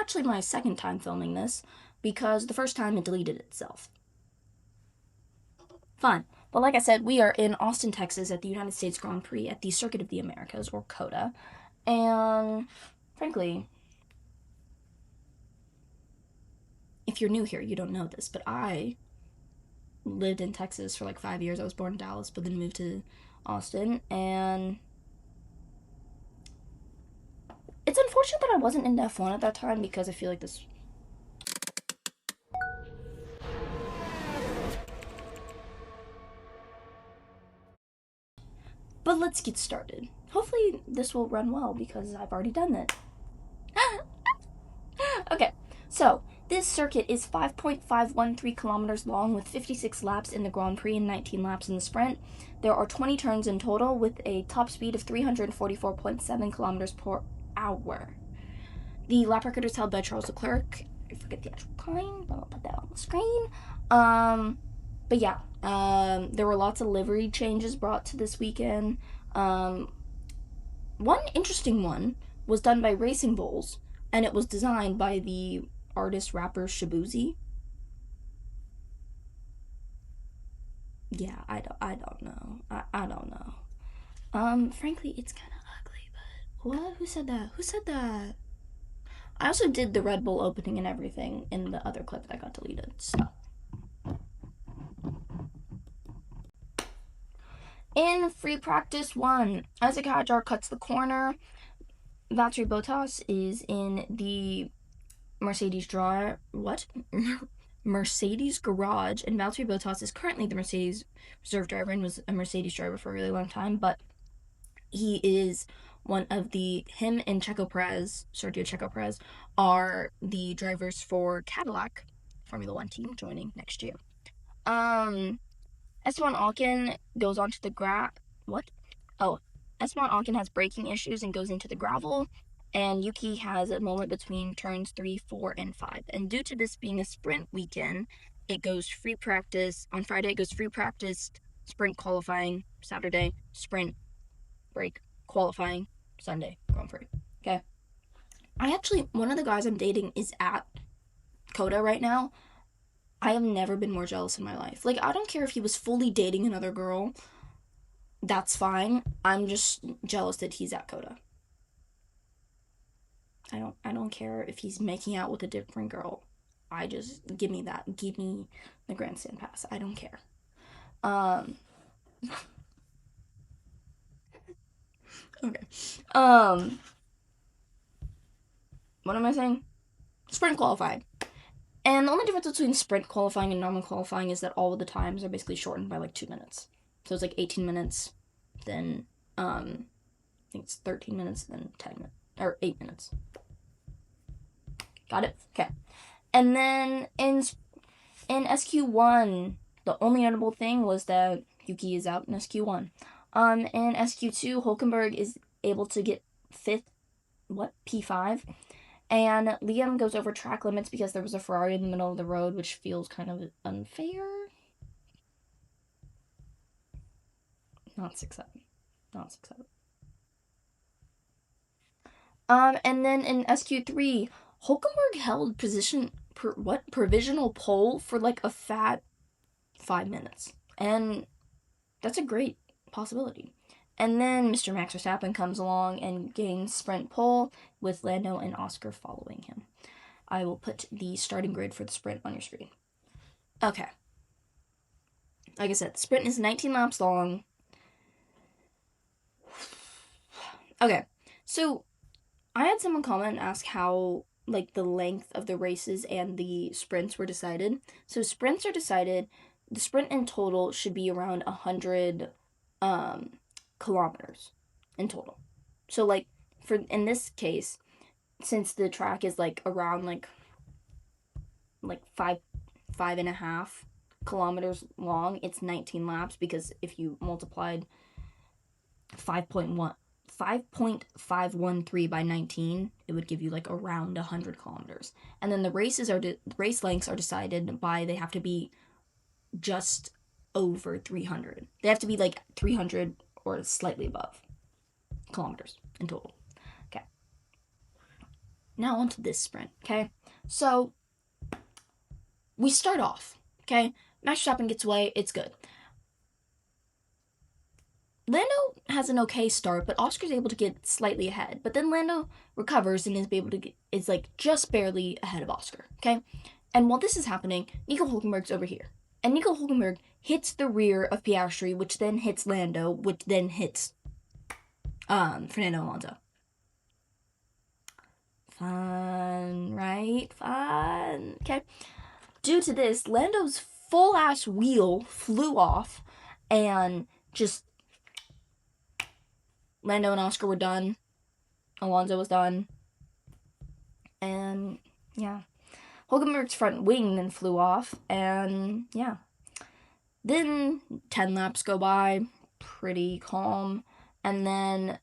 actually my second time filming this, because the first time it deleted itself. Fun. But like I said, we are in Austin, Texas at the United States Grand Prix at the Circuit of the Americas, or COTA. And frankly, if you're new here, you don't know this, but I lived in Texas for like 5 years. I was born in Dallas, but then moved to Austin. And it's unfortunate that I wasn't in F1 at that time, because I feel like this. But let's get started. Hopefully this will run well, because I've already done it. Okay, so this circuit is 5.513 kilometers long with 56 laps in the Grand Prix and 19 laps in the sprint. There are 20 turns in total with a top speed of 344.7 kilometers per hour. The lap record is held by Charles Leclerc. I forget the actual time, but I'll put that on the screen. But yeah, there were lots of livery changes brought to this weekend. One interesting one was done by Racing Bulls, and it was designed by the artist rapper Shabuzi. Yeah, I don't know. I don't know. Frankly, it's kind of ugly, but what? Who said that? Who said that? I also did the Red Bull opening and everything in the other clip that got deleted, so. In free practice 1, Isaac Hadjar cuts the corner. Valtteri Bottas is in the Mercedes garage, and Valtteri Bottas is currently the Mercedes reserve driver and was a Mercedes driver for a really long time, but he is one of him and Sergio Checo Perez, are the drivers for Cadillac Formula One team, joining next year. Esteban Ocon goes onto the Esteban Ocon has braking issues and goes into the gravel, and Yuki has a moment between turns 3, 4, and 5. And due to this being a sprint weekend, it goes free practice. On Friday, it goes free practice, sprint qualifying, Saturday, sprint, break, qualifying, Sunday, Grand Prix. Okay? One of the guys I'm dating is at COTA right now. I have never been more jealous in my life. Like, I don't care if he was fully dating another girl. That's fine. I'm just jealous that he's at COTA. I don't care if he's making out with a different girl. Give me that. Give me the grandstand pass. I don't care. Okay. What am I saying? Sprint qualifying. And the only difference between sprint qualifying and normal qualifying is that all of the times are basically shortened by like 2 minutes. So it's like 18 minutes, then I think it's 13 minutes, then 10 minutes, or 8 minutes. Got it? Okay. And then in SQ1, the only notable thing was that Yuki is out in SQ1. In SQ2, Hulkenberg is able to get P5. And Liam goes over track limits because there was a Ferrari in the middle of the road, which feels kind of unfair. Not 6-7. And then in SQ3, Hulkenberg held provisional pole for like a fat 5 minutes. And that's a great possibility. And then Mr. Max Verstappen comes along and gains sprint pole, with Lando and Oscar following him. I will put the starting grid for the sprint on your screen. Okay. Like I said, the sprint is 19 laps long. Okay, so I had someone comment and ask how like the length of the races and the sprints were decided. So sprints are decided, the sprint in total should be around 100 kilometers in total. So like in this case, since the track is like around like 5.5 kilometers long, it's 19 laps, because if you multiplied 5.513 by 19, it would give you like around 100 kilometers. And then the race lengths are decided by, they have to be just over 300. They have to be like 300 or slightly above kilometers in total. Okay. Now onto this sprint, okay? So, we start off, okay? Max Verstappen gets away, it's good. Lando has an okay start, but Oscar's able to get slightly ahead. But then Lando recovers and is like just barely ahead of Oscar, okay? And while this is happening, Nico Hulkenberg's over here. And Nico Hulkenberg hits the rear of Piastri, which then hits Lando, which then hits Fernando Alonso. Fun, right? Fun. Okay. Due to this, Lando's full ass wheel flew off, and just Lando and Oscar were done. Alonso was done. And yeah. Hulkenberg's front wing then flew off, and yeah. Then 10 laps go by, pretty calm, and then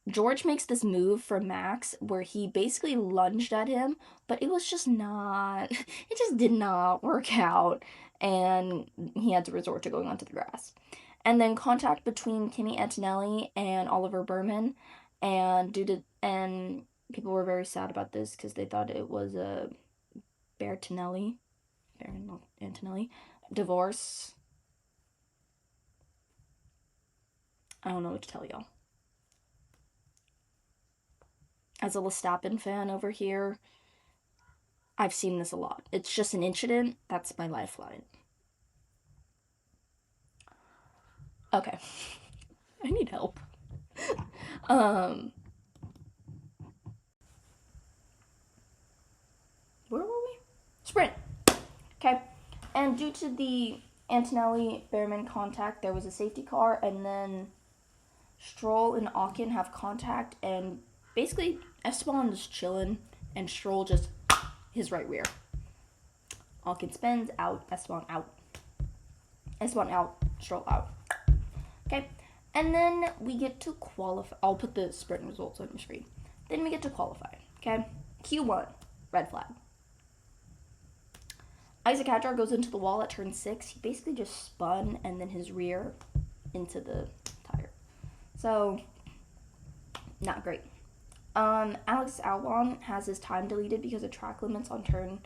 George makes this move for Max where he basically lunged at him, but it was just not, it just did not work out, and he had to resort to going onto the grass. And then contact between Kimi Antonelli and Oliver Berman, and people were very sad about this because they thought it was a Bertinelli, Baron Antonelli, divorce. I don't know what to tell y'all. As a Verstappen fan over here, I've seen this a lot. It's just an incident. That's my lifeline. Okay. I need help. Where were we? Sprint. Okay. And due to the Antonelli-Behrman contact, there was a safety car, and then Stroll and Ocon have contact, and basically Esteban is chilling, and Stroll just his right rear. Ocon spins out, Esteban out. Esteban out, Stroll out. Okay, and then we get to qualify. I'll put the sprint results on your screen. Then we get to qualify. Okay, Q1, red flag. Isaac Hadjar goes into the wall at turn 6. He basically just spun and then his rear into the tire. So, not great. Alex Albon has his time deleted because of track limits on turn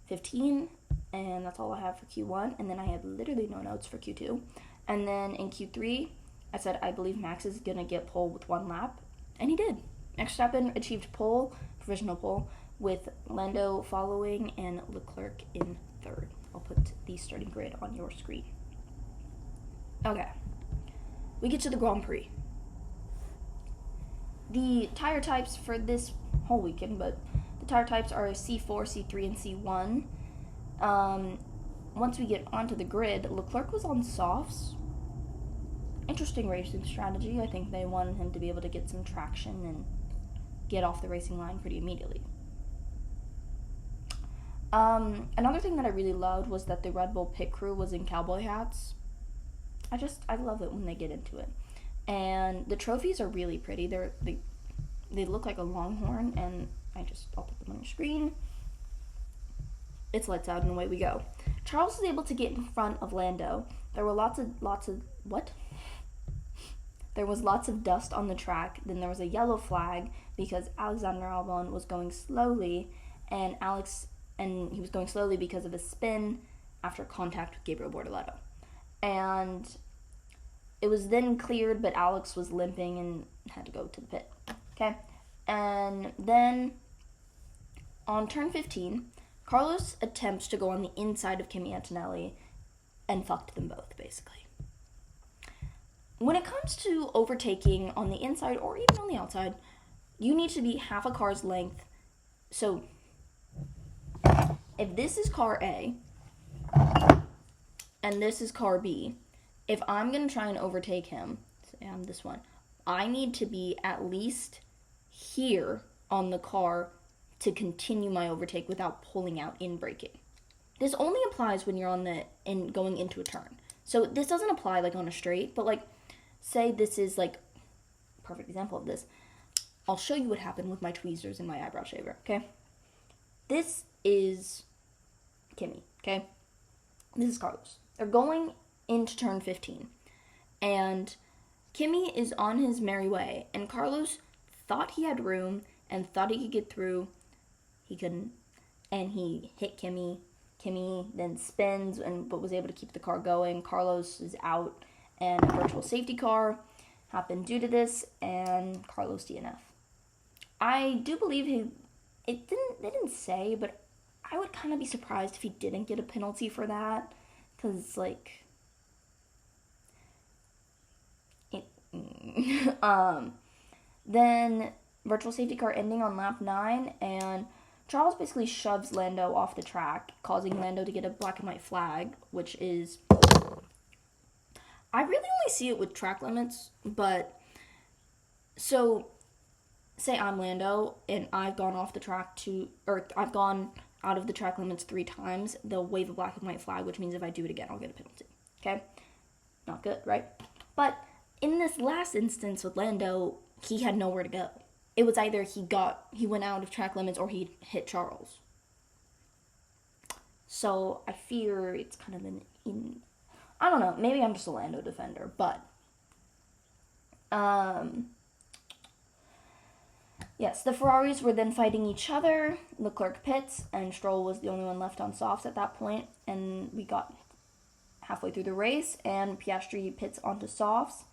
15. And that's all I have for Q1. And then I have literally no notes for Q2. And then in Q3, I said I believe Max is going to get pole with 1 lap. And he did. Max Verstappen achieved pole, provisional pole, with Lando following and Leclerc in 3rd. I'll put the starting grid on your screen. Okay. We get to the Grand Prix. The tire types for this whole weekend, but the tire types are C4, C3, and C1. Once we get onto the grid, Leclerc was on softs. Interesting racing strategy. I think they wanted him to be able to get some traction and get off the racing line pretty immediately. Another thing that I really loved was that the Red Bull pit crew was in cowboy hats. I love it when they get into it. And the trophies are really pretty. They look like a longhorn, and I'll put them on your screen. It's lights out and away we go. Charles was able to get in front of Lando. There were lots of what? There was lots of dust on the track. Then there was a yellow flag because Alexander Albon was going slowly, and he was going slowly because of a spin after contact with Gabriel Bortoleto. And it was then cleared, but Alex was limping and had to go to the pit. Okay? And then on turn 15, Carlos attempts to go on the inside of Kimi Antonelli and fucked them both, basically. When it comes to overtaking on the inside or even on the outside, you need to be half a car's length. So, if this is car A and this is car B, if I'm going to try and overtake him, say I'm this one, I need to be at least here on the car to continue my overtake without pulling out in braking. This only applies when you're going into a turn. So this doesn't apply like on a straight, but like say this is like perfect example of this. I'll show you what happened with my tweezers and my eyebrow shaver, okay? This is Kimi, okay? This is Carlos. They're going into turn 15. And Kimi is on his merry way. And Carlos thought he had room and thought he could get through he couldn't, and he hit Kimi. Kimi then spins but was able to keep the car going. Carlos is out, and a virtual safety car happened due to this, and Carlos DNF. I do believe they didn't say, but I would kind of be surprised if he didn't get a penalty for that, because then virtual safety car ending on lap 9, and Charles basically shoves Lando off the track, causing Lando to get a black and white flag, which is, I really only see it with track limits, but, so, say I'm Lando, and I've gone off the track I've gone out of the track limits 3 times, they'll wave a black and white flag, which means if I do it again, I'll get a penalty, okay? Not good, right? But in this last instance with Lando, he had nowhere to go. It was either he went out of track limits or he hit Charles. So I fear it's kind of I don't know, maybe I'm just a Lando defender, but yes, the Ferraris were then fighting each other. Leclerc pits, and Stroll was the only one left on softs at that point, and we got halfway through the race, and Piastri pits onto softs.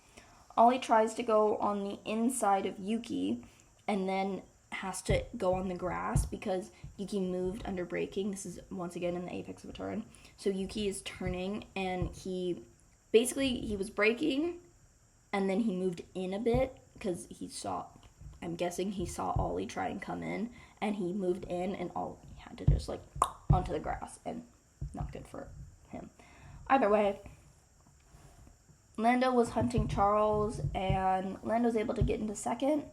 Ollie tries to go on the inside of Yuki, and then has to go on the grass because Yuki moved under braking. This is once again in the apex of a turn. So Yuki is turning, and he was braking, and then he moved in a bit because I'm guessing he saw Ollie try and come in, and he moved in, and Ollie had to just onto the grass, and not good for him. Either way, Lando was hunting Charles, and Lando was able to get into second,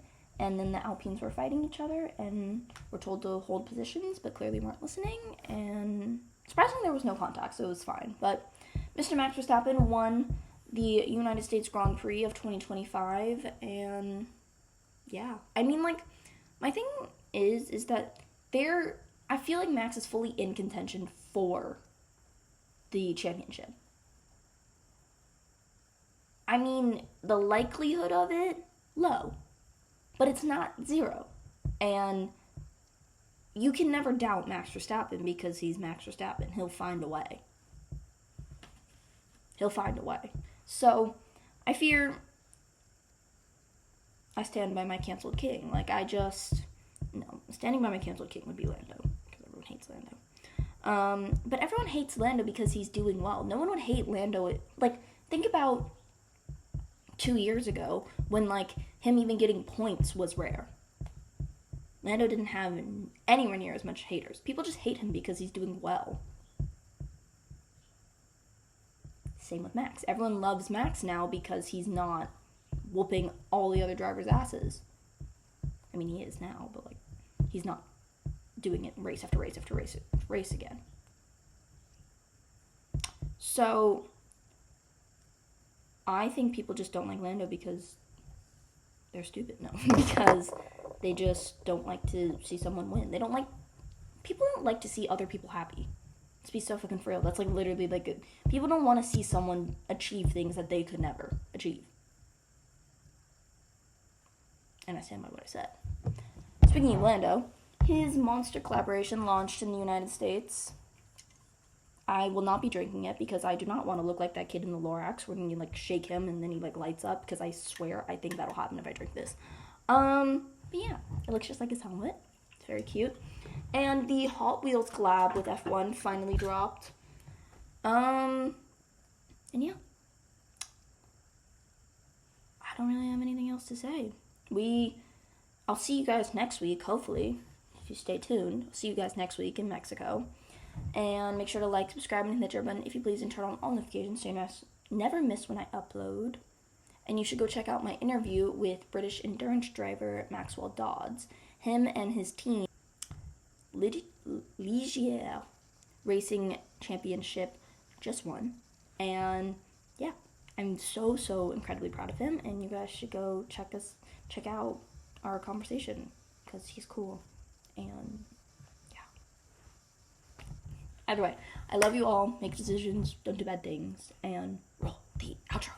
and then the Alpines were fighting each other, and were told to hold positions, but clearly weren't listening, and surprisingly there was no contact, so it was fine. But Mr. Max Verstappen won the United States Grand Prix of 2025, and yeah. I mean, my thing is that I feel like Max is fully in contention for the championship. I mean, the likelihood of it, low. But it's not 0. And you can never doubt Max Verstappen because he's Max Verstappen. He'll find a way. So, I fear I stand by my canceled king. Standing by my canceled king would be Lando, because everyone hates Lando. But everyone hates Lando because he's doing well. No one would hate Lando. Think about 2 years ago when, him even getting points was rare. Lando didn't have anywhere near as much haters. People just hate him because he's doing well. Same with Max. Everyone loves Max now because he's not whooping all the other drivers' asses. I mean, he is now, but, he's not doing it race after race after race after race again. So, I think people just don't like Lando because they're stupid. No, because they just don't like to see someone win. People don't like to see other people happy. Let's be so fucking for real. That's literally people don't want to see someone achieve things that they could never achieve. And I stand by what I said. Speaking of Lando, his Monster collaboration launched in the United States. I will not be drinking it because I do not want to look like that kid in the Lorax when you shake him and then he lights up, because I swear I think that'll happen if I drink this. But yeah, it looks just like his helmet. It's very cute. And the Hot Wheels collab with F1 finally dropped. And yeah. I don't really have anything else to say. I'll see you guys next week, hopefully, if you stay tuned. I'll see you guys next week in Mexico. And make sure to like, subscribe, and hit that share button if you please, and turn on all notifications so you never miss when I upload. And you should go check out my interview with British endurance driver Maxwell Dodds. Him and his team, Ligier Racing Championship, just won. And yeah, I'm so incredibly proud of him, and you guys should go check out our conversation because he's cool. And either way, I love you all. Make decisions, don't do bad things, and roll the outro.